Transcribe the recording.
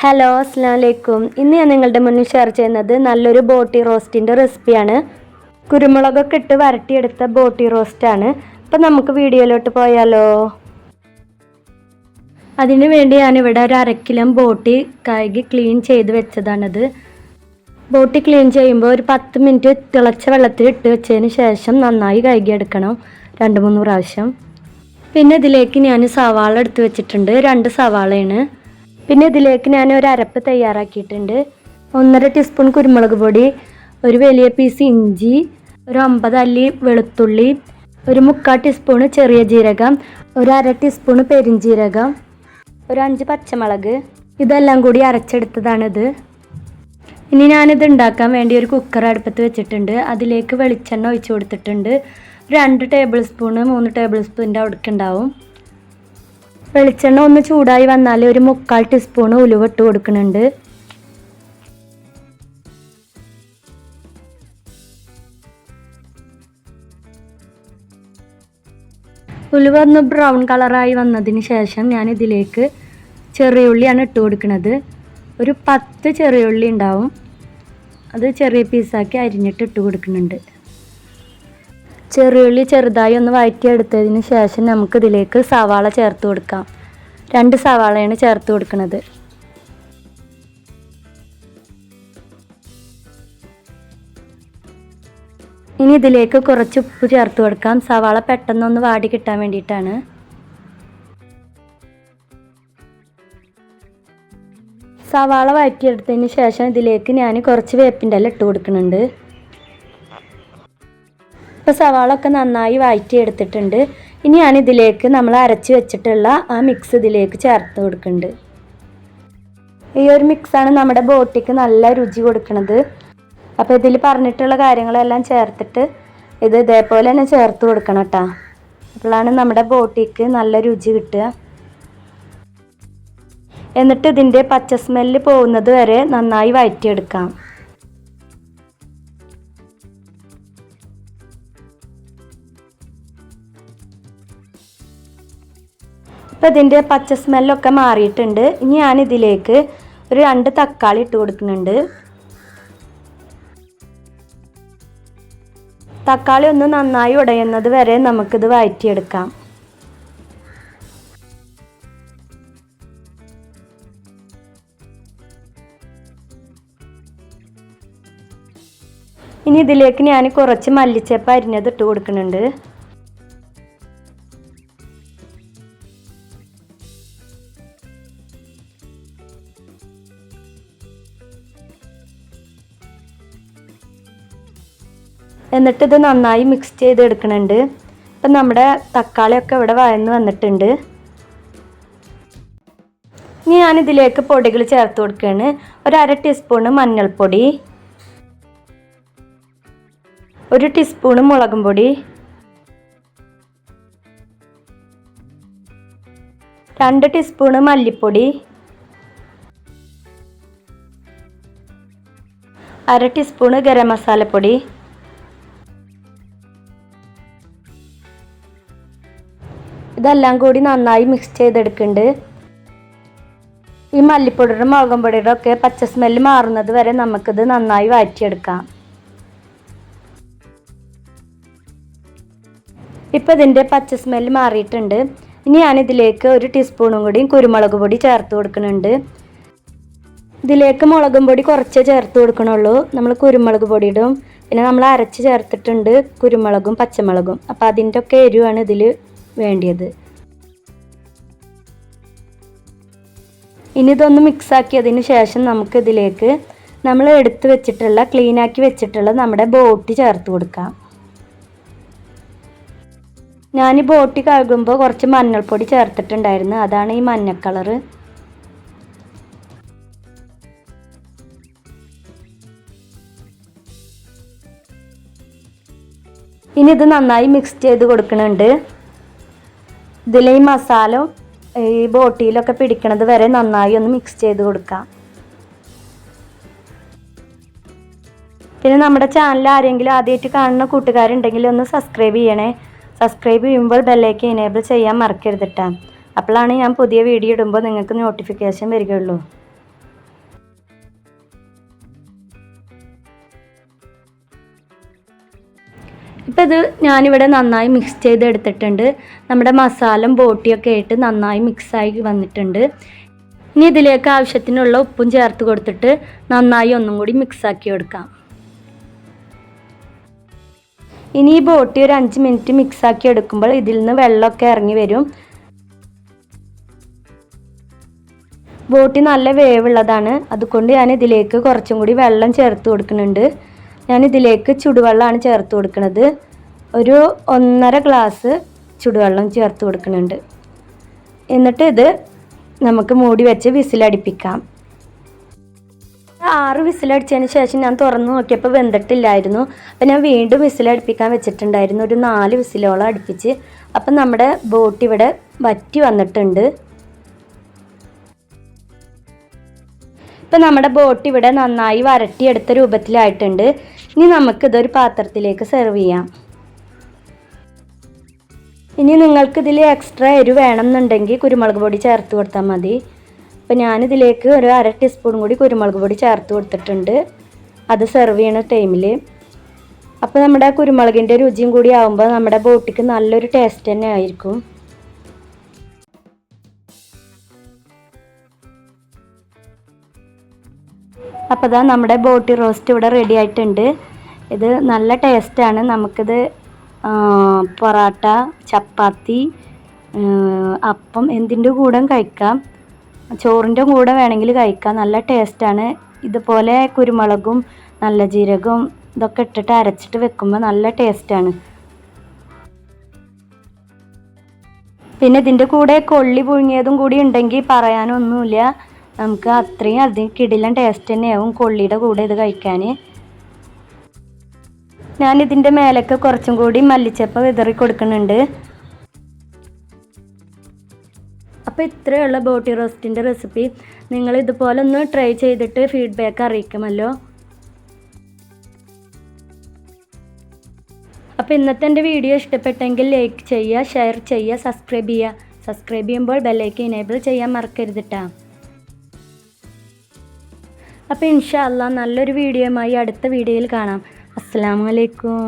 Hello അസ്സലാമു അലൈക്കും. ഇന്ന് ഞാൻ നിങ്ങളുടെ മുന്നിൽ ഷെയർ ചെയ്യുന്നത് നല്ലൊരു ബോട്ടി റോസ്റ്റിൻ്റെ റെസിപ്പിയാണ്. കുരുമുളകൊക്കെ ഇട്ട് വരട്ടിയെടുത്ത ബോട്ടി റോസ്റ്റാണ്. അപ്പോൾ നമുക്ക് വീഡിയോയിലോട്ട് പോയാലോ. അതിനു വേണ്ടി ഞാനിവിടെ ഒരു 1/2 കിലോ ബോട്ടി കഴുകി ക്ലീൻ ചെയ്ത് വെച്ചതാണിത്. ബോട്ടി ക്ലീൻ ചെയ്യുമ്പോൾ ഒരു 10 മിനിറ്റ് തിളച്ച വെള്ളത്തിൽ ഇട്ട് വെച്ചതിന് ശേഷം നന്നായി കഴുകിയെടുക്കണം 2-3 പ്രാവശ്യം. പിന്നെ ഇതിലേക്ക് ഞാൻ സവാള എടുത്ത് വെച്ചിട്ടുണ്ട്, 2 സവാളയാണ്. പിന്നെ ഇതിലേക്ക് ഞാൻ ഒരു അരപ്പ് തയ്യാറാക്കിയിട്ടുണ്ട്. 1.5 ടീസ്പൂൺ കുരുമുളക് പൊടി, ഒരു വലിയ പീസ് ഇഞ്ചി, ഒരു 50 അല്ലി വെളുത്തുള്ളി, ഒരു 3/4 ടീസ്പൂൺ ചെറിയ ജീരകം, ഒരു 1/2 ടീസ്പൂൺ പെരിഞ്ജീരകം, ഒരു 5 പച്ചമുളക്, ഇതെല്ലാം കൂടി അരച്ചെടുത്തതാണിത്. ഇനി ഞാനിത് ഉണ്ടാക്കാൻ വേണ്ടി ഒരു കുക്കർ അടുപ്പത്ത് വെച്ചിട്ടുണ്ട്. അതിലേക്ക് വെളിച്ചെണ്ണ ഒഴിച്ചു കൊടുത്തിട്ടുണ്ട്. 2 ടേബിൾ സ്പൂൺ 3 ടേബിൾ സ്പൂണിൻ്റെ അവിടേക്കുണ്ടാവും. വെളിച്ചെണ്ണ ഒന്ന് ചൂടായി വന്നാൽ ഒരു 3/4 ടീസ്പൂൺ ഉലുവ ഇട്ട് കൊടുക്കുന്നുണ്ട്. ഉലുവ ഒന്ന് ബ്രൗൺ കളറായി വന്നതിന് ശേഷം ഞാൻ ഇതിലേക്ക് ചെറിയുള്ളിയാണ് ഇട്ട് കൊടുക്കുന്നത്. ഒരു 10 ചെറിയുള്ളി ഉണ്ടാവും, അത് ചെറിയ പീസാക്കി അരിഞ്ഞിട്ട് ഇട്ട് കൊടുക്കുന്നുണ്ട്. ചെറിയുള്ളി ചെറുതായി ഒന്ന് വഴറ്റിയെടുത്തതിന് ശേഷം നമുക്കിതിലേക്ക് സവാള ചേർത്ത് കൊടുക്കാം. 2 സവാളയാണ് ചേർത്ത് കൊടുക്കുന്നത്. ഇനി ഇതിലേക്ക് കുറച്ച് ഉപ്പ് ചേർത്ത് കൊടുക്കാം. സവാള പെട്ടെന്നൊന്ന് വാടി കിട്ടാൻ വേണ്ടിയിട്ടാണ്. സവാള വഴറ്റിയെടുത്തതിന് ശേഷം ഇതിലേക്ക് ഞാൻ കുറച്ച് വേപ്പിൻ്റെ ഇല ഇട്ട് കൊടുക്കുന്നുണ്ട്. ഇപ്പോൾ സവാള ഒക്കെ നന്നായി വഴറ്റിയെടുത്തിട്ടുണ്ട്. ഇനി ഞാനിതിലേക്ക് നമ്മൾ അരച്ച് വെച്ചിട്ടുള്ള ആ മിക്സ് ഇതിലേക്ക് ചേർത്ത് കൊടുക്കുന്നുണ്ട്. ഈ ഒരു മിക്സാണ് നമ്മുടെ ബോട്ടിക്ക് നല്ല രുചി കൊടുക്കുന്നത്. അപ്പോൾ ഇതിൽ പറഞ്ഞിട്ടുള്ള കാര്യങ്ങളെല്ലാം ചേർത്തിട്ട് ഇത് ഇതേപോലെ തന്നെ ചേർത്ത് കൊടുക്കണം കേട്ടോ. അപ്പോഴാണ് നമ്മുടെ ബോട്ടിക്ക് നല്ല രുചി കിട്ടുക. എന്നിട്ട് ഇതിൻ്റെ പച്ച സ്മെല്ല് പോകുന്നത് വരെ നന്നായി വഴറ്റിയെടുക്കാം. ഇപ്പോൾ ഇതിൻ്റെ പച്ച സ്മെല്ലൊക്കെ മാറിയിട്ടുണ്ട്. ഇനി ഞാനിതിലേക്ക് ഒരു 2 തക്കാളി ഇട്ട് കൊടുക്കുന്നുണ്ട്. തക്കാളി ഒന്ന് നന്നായി ഉടയുന്നത് വരെ നമുക്കിത് വഴറ്റിയെടുക്കാം. ഇനി ഇതിലേക്ക് ഞാൻ കുറച്ച് മല്ലിച്ചപ്പ് അരിഞ്ഞത് ഇട്ട് കൊടുക്കുന്നുണ്ട്. എന്നിട്ട് ഇത് നന്നായി മിക്സ് ചെയ്തെടുക്കുന്നുണ്ട്. ഇപ്പം നമ്മുടെ തക്കാളിയൊക്കെ ഇവിടെ വഴന്ന് വന്നിട്ടുണ്ട്. ഇനി ഞാനിതിലേക്ക് പൊടികൾ ചേർത്ത് കൊടുക്കുകയാണ്. ഒരു 1/2 ടീസ്പൂൺ മഞ്ഞൾപ്പൊടി, 1 ടീസ്പൂൺ മുളകും പൊടി, 2 ടീസ്പൂൺ മല്ലിപ്പൊടി, 1/2 ടീസ്പൂൺ ഗരം മസാലപ്പൊടി, ഇതെല്ലാം കൂടി നന്നായി മിക്സ് ചെയ്തെടുക്കുന്നുണ്ട്. ഈ മല്ലിപ്പൊടിയുടെ മുളകും പൊടിയുടെ ഒക്കെ പച്ച സ്മെല്ല് മാറുന്നത് വരെ നമുക്കിത് നന്നായി വഴറ്റിയെടുക്കാം. ഇപ്പോൾ ഇതിൻ്റെ പച്ച സ്മെല്ല് മാറിയിട്ടുണ്ട്. ഇനി ഞാനിതിലേക്ക് 1 ടീസ്പൂണും കൂടി കുരുമുളക് പൊടി ചേർത്ത് കൊടുക്കുന്നുണ്ട്. ഇതിലേക്ക് മുളകും പൊടി കുറച്ചേ ചേർത്ത് കൊടുക്കണുള്ളൂ. നമ്മൾ കുരുമുളക് പൊടി ഇടും, പിന്നെ നമ്മൾ അരച്ച് ചേർത്തിട്ടുണ്ട് കുരുമുളകും പച്ചമുളകും. അപ്പോൾ അതിൻ്റെ ഒക്കെ എരിവാണ് ഇതിൽ വേണ്ടിയത്. ഇനി ഇതൊന്ന് മിക്സാക്കിയതിന് ശേഷം നമുക്കിതിലേക്ക് നമ്മൾ എടുത്ത് വെച്ചിട്ടുള്ള ക്ലീനാക്കി വെച്ചിട്ടുള്ള നമ്മുടെ ബോട്ടി ചേർത്ത് കൊടുക്കാം. ഞാൻ ഈ ബോട്ടി കഴുകുമ്പോൾ കുറച്ച് മഞ്ഞൾപ്പൊടി ചേർത്തിട്ടുണ്ടായിരുന്നു, അതാണ് ഈ മഞ്ഞ കളറ്. ഇനി ഇത് നന്നായി മിക്സ് ചെയ്ത് കൊടുക്കുന്നുണ്ട്. ഇതിൽ ഈ മസാല ഈ ബോട്ടിയിലൊക്കെ പിടിക്കണത് വരെ നന്നായി ഒന്ന് മിക്സ് ചെയ്ത് കൊടുക്കാം. പിന്നെ നമ്മുടെ ചാനൽ ആരെങ്കിലും ആദ്യമായിട്ട് കാണുന്ന കൂട്ടുകാരുണ്ടെങ്കിൽ ഒന്ന് സബ്സ്ക്രൈബ് ചെയ്യണേ. സബ്സ്ക്രൈബ് ചെയ്യുമ്പോൾ ബെല്ലൈക്കൻ എനേബിൾ ചെയ്യാൻ മറക്കരുത് കേട്ടോ. അപ്പോഴാണ് ഞാൻ പുതിയ വീഡിയോ ഇടുമ്പോൾ നിങ്ങൾക്ക് നോട്ടിഫിക്കേഷൻ വരികയുള്ളൂ. ഇപ്പം ഇത് ഞാനിവിടെ നന്നായി മിക്സ് ചെയ്തെടുത്തിട്ടുണ്ട്. നമ്മുടെ മസാലയും ബോട്ടിയൊക്കെ ആയിട്ട് നന്നായി മിക്സായി വന്നിട്ടുണ്ട്. ഇനി ഇതിലേക്ക് ആവശ്യത്തിനുള്ള ഉപ്പും ചേർത്ത് കൊടുത്തിട്ട് നന്നായി ഒന്നും കൂടി മിക്സാക്കി കൊടുക്കാം. ഇനി ഈ ബോട്ടി ഒരു 5 മിനിറ്റ് മിക്സാക്കി എടുക്കുമ്പോൾ ഇതിൽ നിന്ന് വെള്ളമൊക്കെ ഇറങ്ങി വരും. ബോട്ടി നല്ല വേവുള്ളതാണ്, അതുകൊണ്ട് ഞാൻ ഇതിലേക്ക് കുറച്ചും കൂടി വെള്ളം ചേർത്ത് കൊടുക്കുന്നുണ്ട്. ഞാനിതിലേക്ക് ചുടുവെള്ളമാണ് ചേർത്ത് കൊടുക്കുന്നത്. ഒരു 1.5 ഗ്ലാസ് ചുടുവെള്ളം ചേർത്ത് കൊടുക്കുന്നുണ്ട്. എന്നിട്ട് ഇത് നമുക്ക് മൂടി വെച്ച് വിസിലടിപ്പിക്കാം. 6 വിസിലടിച്ചതിന് ശേഷം ഞാൻ തുറന്ന് നോക്കിയപ്പോൾ വെന്തിട്ടില്ലായിരുന്നു. അപ്പം ഞാൻ വീണ്ടും വിസിലടുപ്പിക്കാൻ വെച്ചിട്ടുണ്ടായിരുന്നു. ഒരു 4 വിസിലോളം അടുപ്പിച്ച്. അപ്പം നമ്മുടെ ബോട്ടി ഇവിടെ വറ്റി വന്നിട്ടുണ്ട്. ഇപ്പം നമ്മുടെ ബോട്ടി ഇവിടെ നന്നായി വരട്ടിയെടുത്ത രൂപത്തിലായിട്ടുണ്ട്. ഇനി നമുക്കിതൊരു പാത്രത്തിലേക്ക് സെർവ് ചെയ്യാം. ഇനി നിങ്ങൾക്കിതിൽ എക്സ്ട്രാ എരിവ് വേണമെന്നുണ്ടെങ്കിൽ കുരുമുളക് പൊടി ചേർത്ത് കൊടുത്താൽ മതി. അപ്പോൾ ഞാനിതിലേക്ക് ഒരു 1/2 ടീസ്പൂൺ കൂടി കുരുമുളക് പൊടി ചേർത്ത് കൊടുത്തിട്ടുണ്ട് അത് സെർവ് ചെയ്യുന്ന ടൈമിൽ. അപ്പോൾ നമ്മുടെ കുരുമുളകിൻ്റെ രുചിയും കൂടി ആകുമ്പോൾ നമ്മുടെ ബോട്ടിക്ക് നല്ലൊരു ടേസ്റ്റ് തന്നെ ആയിരിക്കും. അപ്പോൾ ഇതാ നമ്മുടെ ബോട്ടി റോസ്റ്റ് ഇവിടെ റെഡി ആയിട്ടുണ്ട്. ഇത് നല്ല ടേസ്റ്റാണ്. നമുക്കിത് പൊറോട്ട, ചപ്പാത്തി, അപ്പം എന്തിൻ്റെ കൂടെ കഴിക്കാം. ചോറിൻ്റെ കൂടെ വേണമെങ്കിൽ കഴിക്കാം. നല്ല ടേസ്റ്റാണ്. ഇതുപോലെ കുരുമുളകും നല്ല ജീരകവും ഇതൊക്കെ ഇട്ടിട്ട് അരച്ചിട്ട് വെക്കുമ്പോൾ നല്ല ടേസ്റ്റാണ്. പിന്നെ ഇതിൻ്റെ കൂടെ കൊള്ളി പുഴുങ്ങിയതും കൂടി ഉണ്ടെങ്കിൽ പറയാനൊന്നുമില്ല. നമുക്ക് അത്രയും അധികം കിടിലൻ ടേസ്റ്റ് തന്നെയാവും കൊള്ളിയുടെ കൂടെ ഇത് കഴിക്കാൻ. ഞാനിതിൻ്റെ മേലൊക്കെ കുറച്ചും കൂടി മല്ലിച്ചപ്പ് വിതറി കൊടുക്കുന്നുണ്ട്. അപ്പോൾ ഇത്രയുള്ള ബോട്ടി റോസ്റ്റിൻ്റെ റെസിപ്പി നിങ്ങൾ ഇതുപോലെ ഒന്ന് ട്രൈ ചെയ്തിട്ട് ഫീഡ്ബാക്ക് അറിയിക്കുമല്ലോ. അപ്പോൾ ഇന്നത്തെ എൻ്റെ വീഡിയോ ഇഷ്ടപ്പെട്ടെങ്കിൽ ലൈക്ക് ചെയ്യുക, ഷെയർ ചെയ്യുക, സബ്സ്ക്രൈബ് ചെയ്യുക. സബ്സ്ക്രൈബ് ചെയ്യുമ്പോൾ ബെല്ലൈക്കൻ എനേബിൾ ചെയ്യാൻ മറക്കരുത് ട്ടാ. അപ്പോൾ ഇൻഷാ അല്ലാഹ് നല്ലൊരു വീഡിയോയുമായി അടുത്ത വീഡിയോയിൽ കാണാം. അസ്സലാമു അലൈക്കും.